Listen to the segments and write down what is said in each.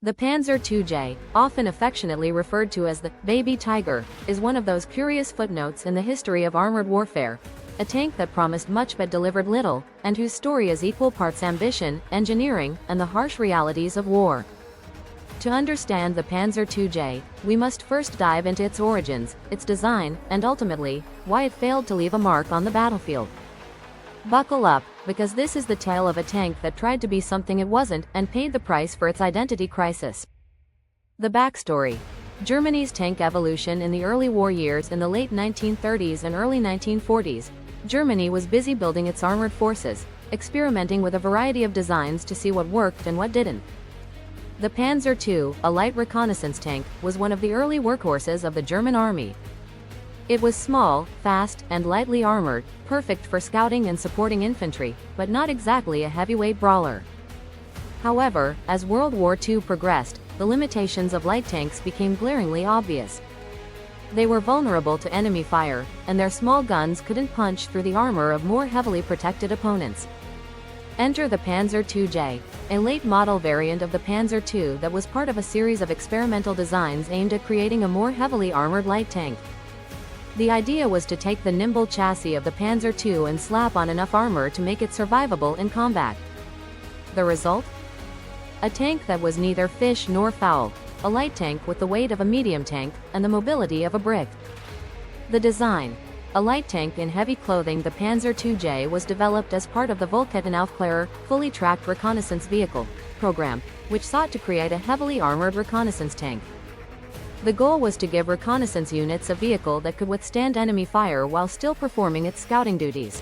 The Panzer IIJ, often affectionately referred to as the Baby Tiger, is one of those curious footnotes in the history of armored warfare. A tank that promised much but delivered little, and whose story is equal parts ambition, engineering, and the harsh realities of war. To understand the Panzer IIJ, we must first dive into its origins, its design, and ultimately, why it failed to leave a mark on the battlefield. Buckle up, because this is the tale of a tank that tried to be something it wasn't and paid the price for its identity crisis. The backstory. Germany's tank evolution in the early war years. In the late 1930s and early 1940s, Germany was busy building its armored forces, experimenting with a variety of designs to see what worked and what didn't. The Panzer II, a light reconnaissance tank, was one of the early workhorses of the German army. It was small, fast, and lightly armored, perfect for scouting and supporting infantry, but not exactly a heavyweight brawler. However, as World War II progressed, the limitations of light tanks became glaringly obvious. They were vulnerable to enemy fire, and their small guns couldn't punch through the armor of more heavily protected opponents. Enter the Panzer IIJ, a late-model variant of the Panzer II that was part of a series of experimental designs aimed at creating a more heavily armored light tank. The idea was to take the nimble chassis of the Panzer II and slap on enough armor to make it survivable in combat. The result? A tank that was neither fish nor fowl, a light tank with the weight of a medium tank, and the mobility of a brick. The design. A light tank in heavy clothing. The Panzer IIJ was developed as part of the Volketenaufklärer, fully tracked reconnaissance vehicle, program, which sought to create a heavily armored reconnaissance tank. The goal was to give reconnaissance units a vehicle that could withstand enemy fire while still performing its scouting duties.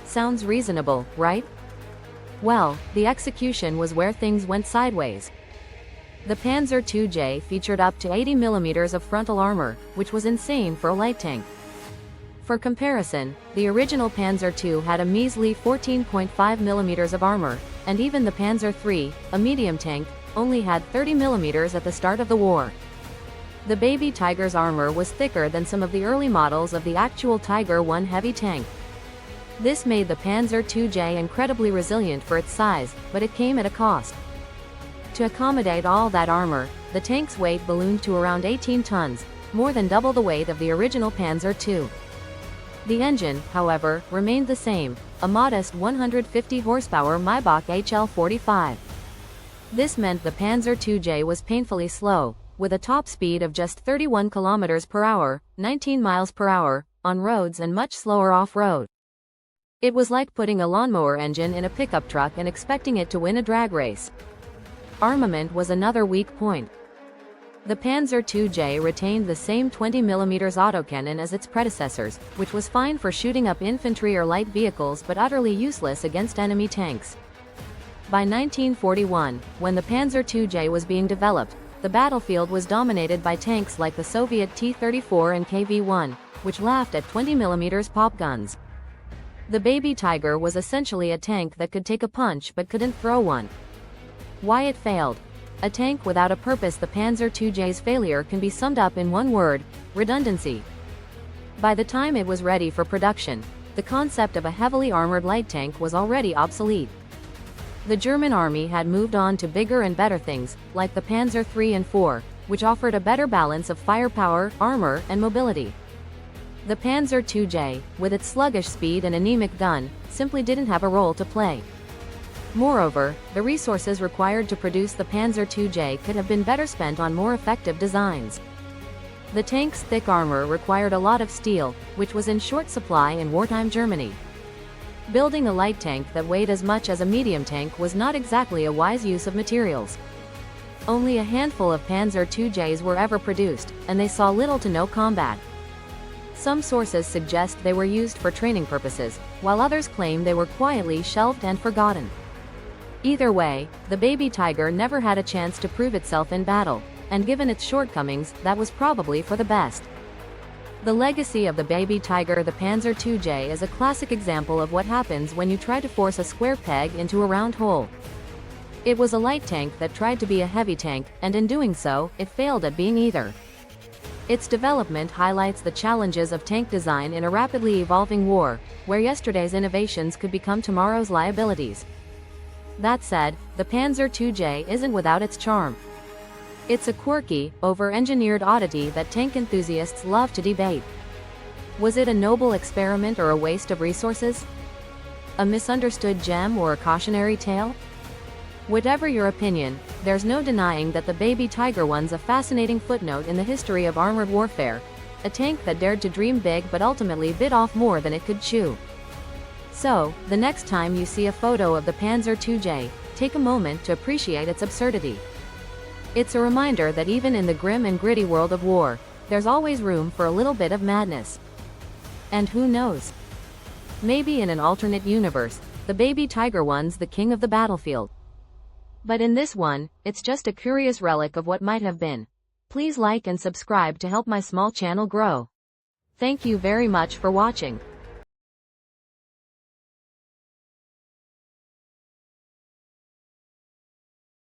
Sounds reasonable, right? Well, the execution was where things went sideways. The Panzer IIJ featured up to 80 mm of frontal armor, which was insane for a light tank. For comparison, the original Panzer II had a measly 14.5 mm of armor, and even the Panzer III, a medium tank, only had 30 mm at the start of the war. The Baby Tiger's armor was thicker than some of the early models of the actual Tiger I heavy tank. This made the Panzer IIJ incredibly resilient for its size, but it came at a cost. To accommodate all that armor, the tank's weight ballooned to around 18 tons, more than double the weight of the original Panzer II. The engine, however, remained the same, a modest 150 horsepower Maybach HL45. This meant the Panzer IIJ was painfully slow, with a top speed of just 31 km per hour, 19 miles per hour, on roads and much slower off-road. It was like putting a lawnmower engine in a pickup truck and expecting it to win a drag race. Armament was another weak point. The Panzer IIJ retained the same 20 mm autocannon as its predecessors, which was fine for shooting up infantry or light vehicles but utterly useless against enemy tanks. By 1941, when the Panzer IIJ was being developed, the battlefield was dominated by tanks like the Soviet T-34 and KV-1, which laughed at 20 mm pop guns. The Baby Tiger was essentially a tank that could take a punch but couldn't throw one. Why it failed? A tank without a purpose. The Panzer IIJ's failure can be summed up in one word: redundancy. By the time it was ready for production, the concept of a heavily armored light tank was already obsolete. The German army had moved on to bigger and better things, like the Panzer III and IV, which offered a better balance of firepower, armor, and mobility. The Panzer IIJ, with its sluggish speed and anemic gun, simply didn't have a role to play. Moreover, the resources required to produce the Panzer IIJ could have been better spent on more effective designs. The tank's thick armor required a lot of steel, which was in short supply in wartime Germany. Building a light tank that weighed as much as a medium tank was not exactly a wise use of materials. Only a handful of Panzer IIJs were ever produced, and they saw little to no combat. Some sources suggest they were used for training purposes, while others claim they were quietly shelved and forgotten. Either way, the Baby Tiger never had a chance to prove itself in battle, and given its shortcomings, that was probably for the best. The legacy of the Baby Tiger. The Panzer IIJ is a classic example of what happens when you try to force a square peg into a round hole. It was a light tank that tried to be a heavy tank, and in doing so, it failed at being either. Its development highlights the challenges of tank design in a rapidly evolving war, where yesterday's innovations could become tomorrow's liabilities. That said, the Panzer IIJ isn't without its charm. It's a quirky, over-engineered oddity that tank enthusiasts love to debate. Was it a noble experiment or a waste of resources? A misunderstood gem or a cautionary tale? Whatever your opinion, there's no denying that the Baby Tiger one's a fascinating footnote in the history of armored warfare, a tank that dared to dream big but ultimately bit off more than it could chew. So, the next time you see a photo of the Panzer IIJ, take a moment to appreciate its absurdity. It's a reminder that even in the grim and gritty world of war, there's always room for a little bit of madness. And who knows? Maybe in an alternate universe, the Baby Tiger one's the king of the battlefield. But in this one, it's just a curious relic of what might have been. Please like and subscribe to help my small channel grow. Thank you very much for watching.